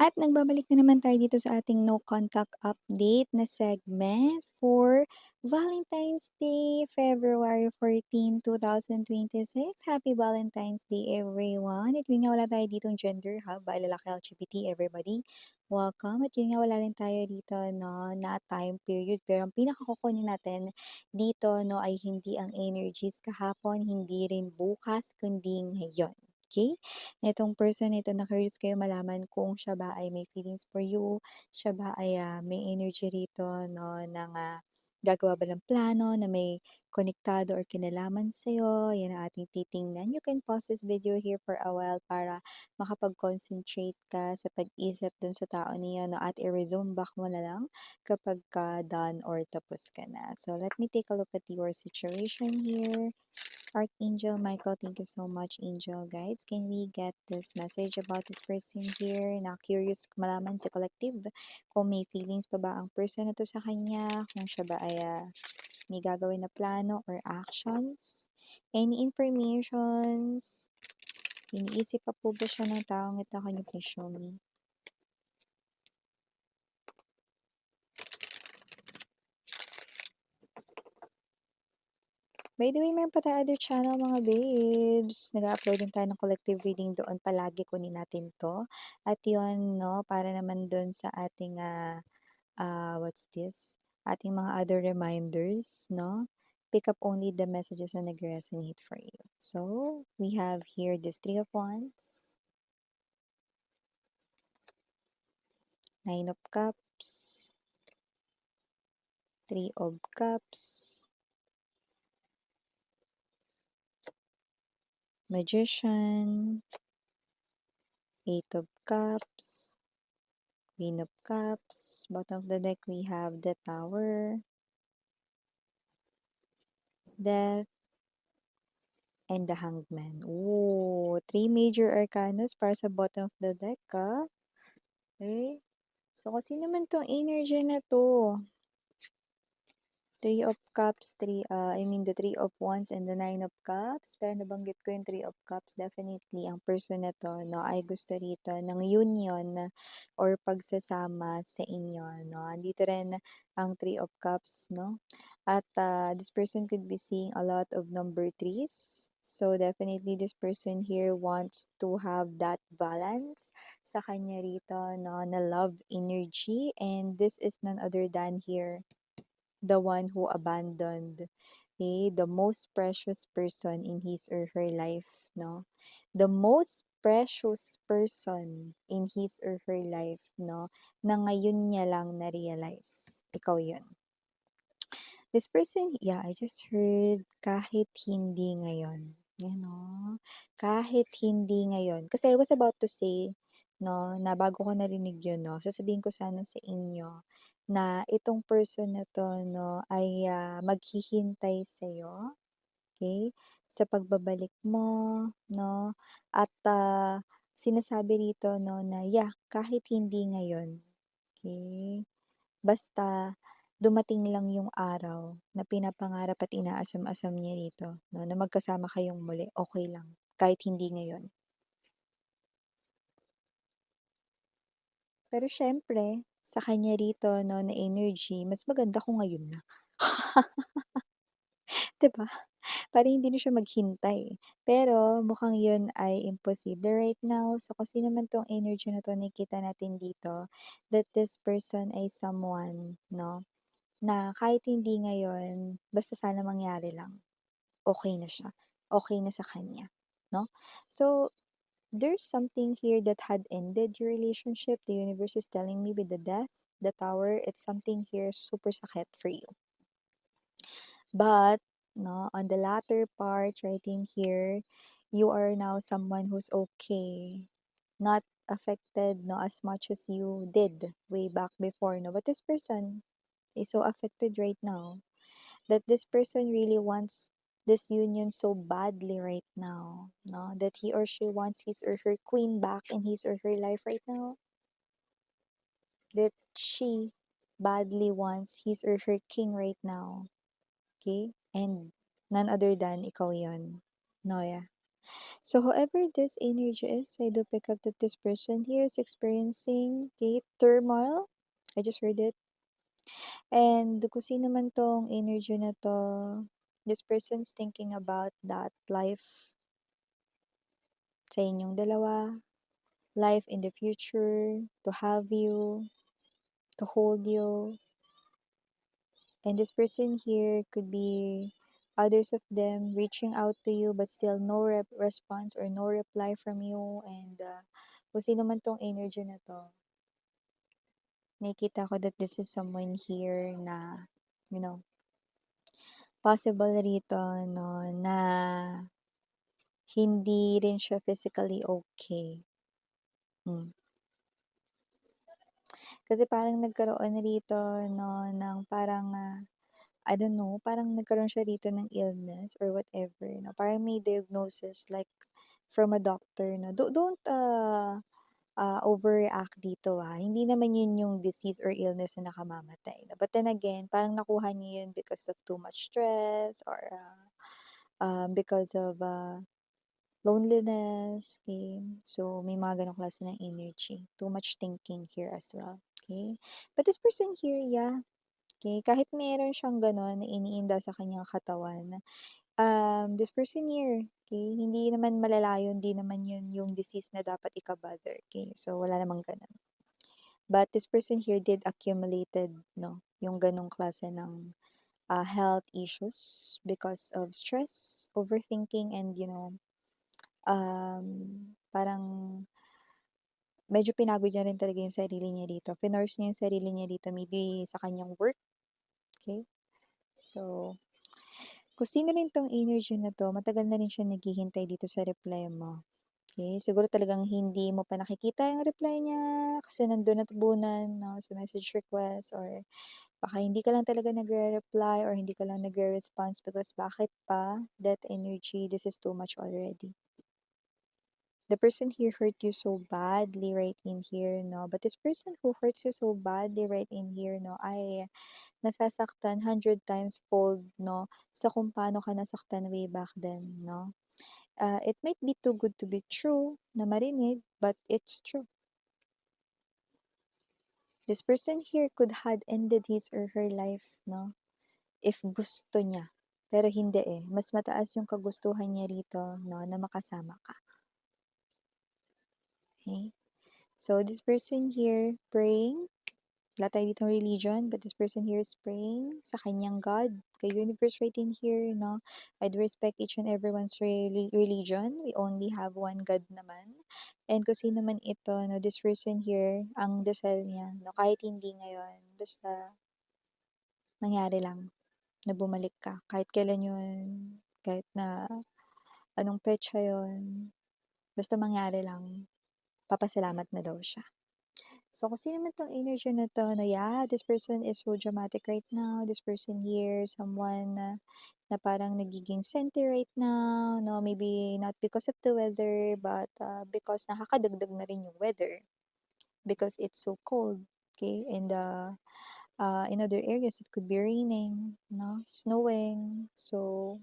At nagbabalik na naman tayo dito sa ating no contact update na segment for Valentine's Day, February 14, 2026. Happy Valentine's Day, everyone. At yun nga, wala tayo ditong gender, ha? Ba, lalaki, LGBT, everybody. Welcome. At yun nga, wala rin tayo dito, no, na time period. Pero ang pinakakukunin natin dito, no, ay hindi ang energies kahapon, hindi rin bukas, kundi ngayon. Okay? Nitong person na ito na-curious kayo malaman kung siya ba ay may feelings for you, siya ba ay, may energy rito 'no ng, gagawa ba ng plano na may konektado or kinalaman sa'yo, 'yan ang ating titingnan. You can pause this video here for a while para makapag-concentrate ka sa pag-isip dun sa tao na 'yon 'no at i-resume back mo na lang kapagka done or tapos ka na. So, let me take a look at your situation here. Archangel Michael, thank you so much, Angel Guides. Can we get this message about this person here? Na curious malaman si collective kung may feelings pa ba ang person na to sa kanya, kung siya ba ay may gagawin na plano or actions. Any informations? Iniisip pa po ba siya ng taong ito? Can you please show me? By the way, meron pa tayo other channel mga babes. Nag-upload din tayo ng collective reading doon palagi. Kunin natin to. At yun, no, para naman doon sa ating, what's this? Ating mga other reminders, no? Pick up only the messages na nag-resonate for you. So, we have here this Three of Wands, Nine of Cups, Three of Cups, Magician, Eight of Cups, Queen of Cups. Bottom of the deck, we have the Tower, Death, and the Hangman. Oh, three major arcanas para sa bottom of the deck, ha? Okay. So, kasi naman tong energy na to. Three of Cups, the Three of Wands and the Nine of Cups. Pero nabanggit ko yung Three of Cups, definitely, ang person na to, no, ay gusto rito ng union or pagsasama sa inyo, no. Andito rin ang Three of Cups, no. At this person could be seeing a lot of number threes. So, definitely, this person here wants to have that balance sa kanya rito, no, na love energy. And this is none other than here the one who abandoned the most precious person in his or her life, no? The most precious person in his or her life, no? Na ngayon niya lang na-realize. Ikaw yun. This person, yeah, I just heard kahit hindi ngayon. Yan, no? Kahit hindi ngayon. Kasi I was about to say, no, na bago ko narinig yun, no, sasabihin ko sana sa inyo na itong person na to, no, ay maghihintay sa'yo, okay, sa pagbabalik mo, no, at sinasabi rito, no, na yeah, kahit hindi ngayon, okay, basta dumating lang yung araw na pinapangarap at inaasam-asam niya rito, no, na magkasama kayong muli, okay lang, kahit hindi ngayon. Pero siyempre, sa kanya rito, no, na energy, mas maganda kung ngayon na. 'Di ba? Para hindi na siya maghintay. Pero mukhang yun ay imposible right now. So, kasi naman 'tong energy na 'to nakikita natin dito, that this person ay someone, no, na kahit hindi ngayon, basta sana mangyari lang, okay na siya, okay na sa kanya, 'no? So, there's something here that had ended your relationship. The universe is telling me with the death, the tower, it's something here super sakit for you. But, no, on the latter part, right in here, you are now someone who's okay, not affected, no, as much as you did way back before, no. But this person is so affected right now that this person really wants this union so badly right now, no, that he or she wants his or her queen back in his or her life right now, that she badly wants his or her king right now, okay? And none other than ikaw yon, Noya. So whoever this energy is, I do pick up that this person here is experiencing, okay, turmoil. I just heard it. And kung sino man tong energy na to, this person's thinking about that life sa inyong dalawa, life in the future, to have you, to hold you. And this person here could be others of them reaching out to you but still no response or no reply from you. And kung sino man tong energy na to, nakikita ko that this is someone here na, you know, possible rito, no, na hindi rin siya physically okay. Hmm. Kasi parang nagkaroon rito, no, ng parang, I don't know, parang nagkaroon siya rito ng illness or whatever, no? Parang may diagnosis like from a doctor, no? Don't overreact dito, Hindi naman yun yung disease or illness na nakamamatay, no? But then again, parang nakuha niya yun because of too much stress or because of loneliness, okay? So, may mga ganong klase ng energy. Too much thinking here as well, okay? But this person here, yeah, okay, kahit meron siyang gano'n na iniinda sa kanyang katawan, this person here, okay, hindi naman malala yun, hindi naman yun yung disease na dapat ika-bother, okay? So, wala namang gano'n. But this person here did accumulated, no, yung ganong klase ng health issues because of stress, overthinking, and parang medyo pinagod niya rin talaga yung sarili niya dito. Finorce niya yung sarili niya dito maybe sa kanyang work, okay? So, kung sino rin 'tong energy na 'to, matagal na rin siya naghihintay dito sa reply mo, okay? Siguro talagang hindi mo pa nakikita yung reply niya kasi nandun na tabunan, 'no, sa message request or baka hindi ka lang talaga nagre-reply or hindi ka lang nagre-response because bakit pa? That energy, this is too much already. The person here hurt you so badly right in here, no? But this person who hurts you so badly right in here, no, ay nasasaktan 100 times fold, no, sa kung paano ka nasaktan way back then, no? It might be too good to be true na marinig, but it's true. This person here could had ended his or her life, no, if gusto niya. Pero hindi eh. Mas mataas yung kagustuhan niya rito, no, na makasama ka. Okay? So, this person here praying, wala tayo ditong religion, but this person here is praying sa kanyang God, kay universe right in here, no? I'd respect each and everyone's religion. We only have one God naman. And kung sino man ito, no, this person here, ang dasal niya, no, kahit hindi ngayon, basta mangyari lang na bumalik ka. Kahit kailan yun, kahit na anong petsa yun, basta mangyari lang, papasalamat na daw siya. So, kung sino man 'tong energy na 'to na, yeah, this person is so dramatic right now. This person here, someone na parang nagiging senti right now, no? Maybe not because of the weather, but because nakakadagdag na rin yung weather. Because it's so cold, okay? And in other areas, it could be raining, no? Snowing. So,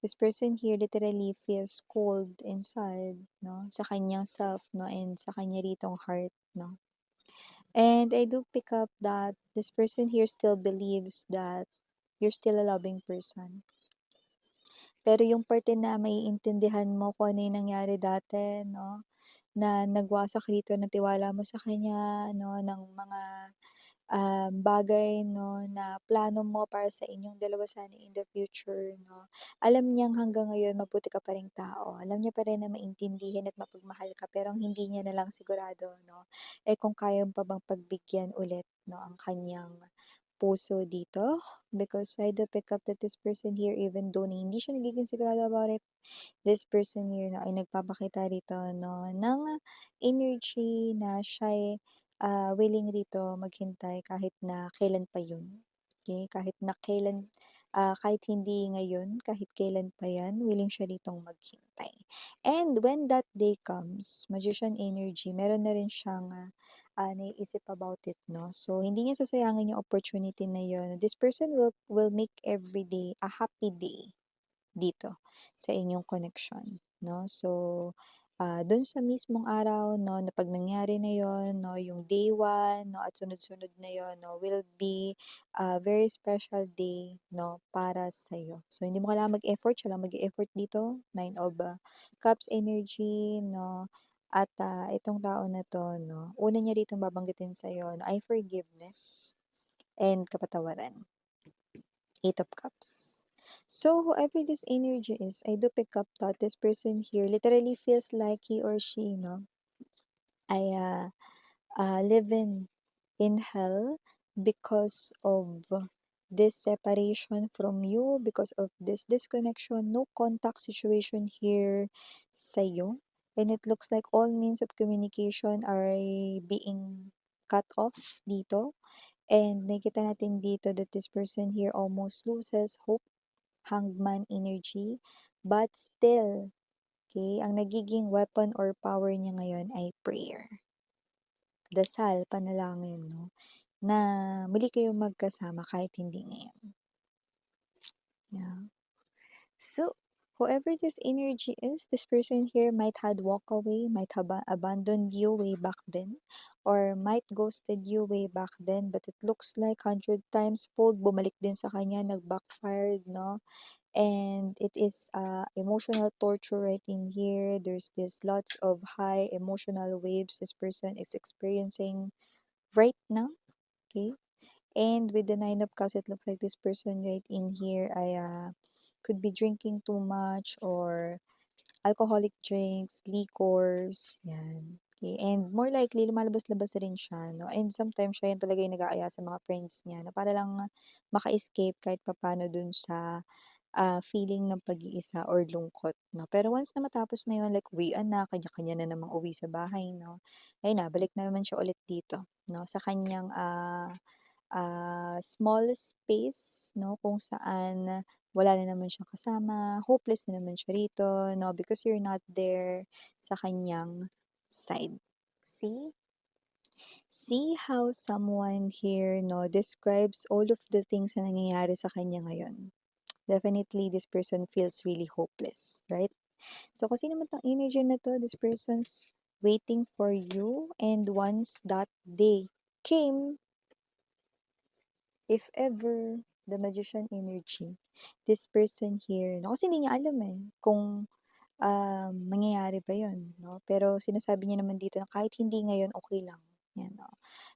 this person here literally feels cold inside, no? Sa kanyang self, no? And sa kanya ritong heart, no? And I do pick up that this person here still believes that you're still a loving person. Pero yung parte na maiintindihan mo kung ano yung nangyari dati, no? Na nagwasak rito ng tiwala mo sa kanya, no? Ng mga bagay, no? Na plano mo para sa inyong dalawa sana in the future, no? Alam niyang hanggang ngayon mabuti ka pa ring tao. Alam niya pa rin na maintindihan at mapagmahal ka, pero ang hindi niya na lang sigurado, no? Eh kung kaya pa bang pagbigyan ulit, no? Ang kanyang puso dito because I do pick up that this person here even though na hindi siya nagiging sigurado about it, this person here na ay nagpapakita rito, no, ng energy na siya willing rito maghintay kahit na kailan pa yun. Okay? Kahit na kailan, kahit hindi ngayon, kahit kailan pa yan, willing siya ritong maghintay. And when that day comes, magician energy, meron na rin siyang naiisip about it, no? So, hindi niya sasayangin yung opportunity na yun. This person will make every day a happy day dito sa inyong connection. 'no. So, dun sa mismong araw 'no, na 'pag nangyari na yon 'no, yung day 1 'no, at sunod-sunod na yon 'no, will be a very special day 'no, para sa'yo. So, hindi mo kailangang mag-effort, siya lang mag-e-effort dito, 9 of Cups energy 'no, at, itong tao na 'to 'no, una niya ritong babanggitin sa'yo na ay forgiveness and kapatawaran. 8 of Cups. So, whoever this energy is, I do pick up that this person here literally feels like he or she, no, ay living in hell because of this separation from you, because of this disconnection, no contact situation here sa'yo. And it looks like all means of communication are being cut off dito. And nakita natin dito that this person here almost loses hope, hangman energy, but still, okay, ang nagiging weapon or power niya ngayon ay prayer. Dasal, panalangin, no? Na muli kayong magkasama kahit hindi ngayon. Yeah. So, whoever this energy is, this person here might had walk away, might have abandoned you way back then, or might ghosted you way back then, but it looks like 100 times fold, bumalik din sa kanya, nag-backfired, no? And it is emotional torture right in here. There's this lots of high emotional waves this person is experiencing right now, okay? And with the 9 of Cups, it looks like this person right in here I could be drinking too much or alcoholic drinks, liquors, yan. Okay. And more likely, lumalabas-labas rin siya, no? And sometimes, siya yan talaga yung nag-aaya sa mga friends niya na para lang maka-escape kahit papano dun sa feeling ng pag-iisa or lungkot, no? Pero once na matapos na yun, like uwian na, kanya-kanya na namang uwi sa bahay, no? Ayun na, balik na naman siya ulit dito, no? Sa kanyang small space, no? Kung saan wala na naman siyang kasama, hopeless na naman siya rito, no? Because you're not there sa kanyang side. See? See how someone here, no, describes all of the things na nangyayari sa kanya ngayon. Definitely, this person feels really hopeless, right? So, kasi naman tong energy na to, this person's waiting for you, and once that day came, if ever, the magician energy, this person here, no, kasi hindi niya alam kung mangyayari ba yun, no? Pero sinasabi niya naman dito na kahit hindi ngayon, okay lang. Yan, no?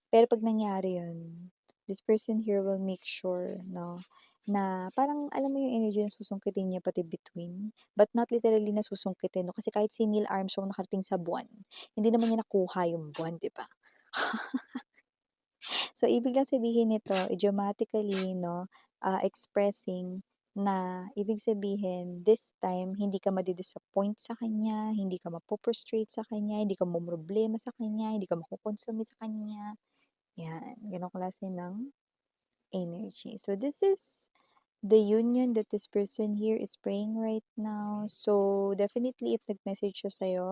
Pero pag nangyari yun, this person here will make sure, no, na parang alam mo yung energy na susungkitin niya pati between, but not literally na susungkitin, no? Kasi kahit si Neil Armstrong nakarating sa buwan, hindi naman niya nakuha yung buwan, di ba? So, ibig lang sabihin nito, idiomatically, no, expressing na ibig sabihin, this time, hindi ka madi-disappoint sa kanya, hindi ka mapoprostrate sa kanya, hindi ka mamroblema sa kanya, hindi ka makukonsume sa kanya. Yan, ganong klase ng energy. So, this is the union that this person here is praying right now. So, definitely, if nag-message siya sa'yo,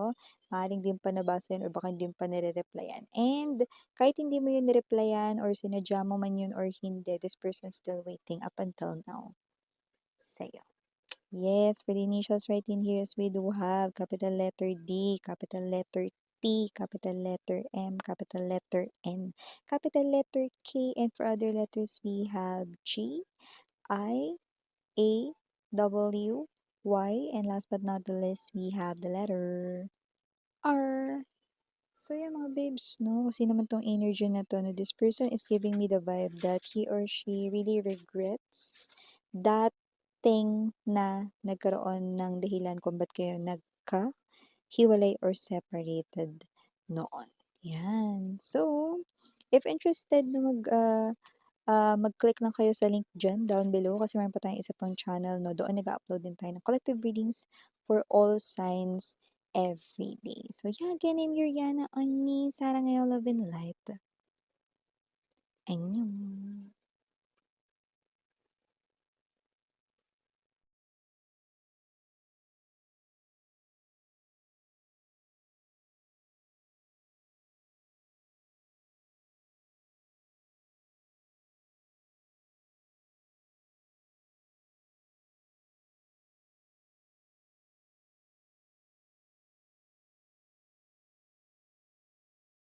maaaring din pa nabasa yun or baka hindi mo pa nire-replyan. And, kahit hindi mo yun nireplyan or sinadya mo man yun or hindi, this person still waiting up until now sa'yo. Yes, for the initials right in here, we do have capital letter D, capital letter T, capital letter M, capital letter N, capital letter K, and for other letters, we have G, I, A, W, Y, and last but not the least, we have the letter R. So, yeah, mga babes, no? Kasi naman tong energy na to, no? This person is giving me the vibe that he or she really regrets that thing na nagkaroon ng dahilan kung ba't kayo nagka-hiwalay or separated noon. Yan. So, if interested na mag-click lang kayo sa link dyan down below kasi meron pa tayong isa pang channel, no? Doon nag-upload din tayo ng collective readings for all signs every day. So yeah, again, I'm Yuriana on me, Sarang Love and Light. Annyeong.